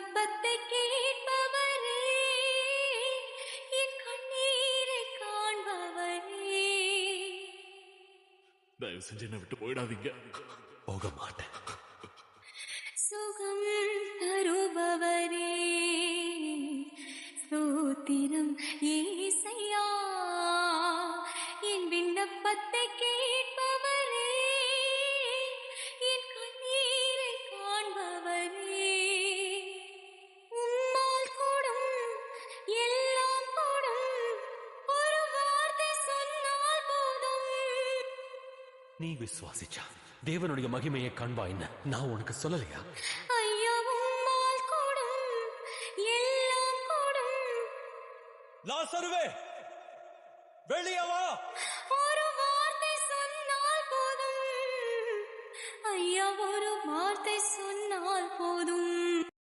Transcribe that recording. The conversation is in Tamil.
விண்ணப்பத்தை கேட்பவரே, என் கண்ணீரை காண்பவரே. தயவு செஞ்சு என்னை விட்டு போயிடாதீங்க. போக மாட்டேன். சுகம் தருபவரே, ஸ்தோத்திரம் ஏசையா. என் விண்ணப்பத்தை கேட்பவரே, என் கண்ணீரை காண்பவரே. உம்மால் கூடும், எல்லாம் கூடும், ஒரு வார்த்தை சொன்னால் போதும். நீ விசுவாசிச்சா தேவனுடைய மகிமையை காண்பாயின்னு நான் உனக்கு சொல்லலையா? ஐயா, உம்மால் கூடும், எல்லாம் கூடும். லாசருவே, வெளியே வா. ஒரு வார்த்தை சொன்னால் போதும். ஐயா, ஒரு வார்த்தை சொன்னால் போதும்.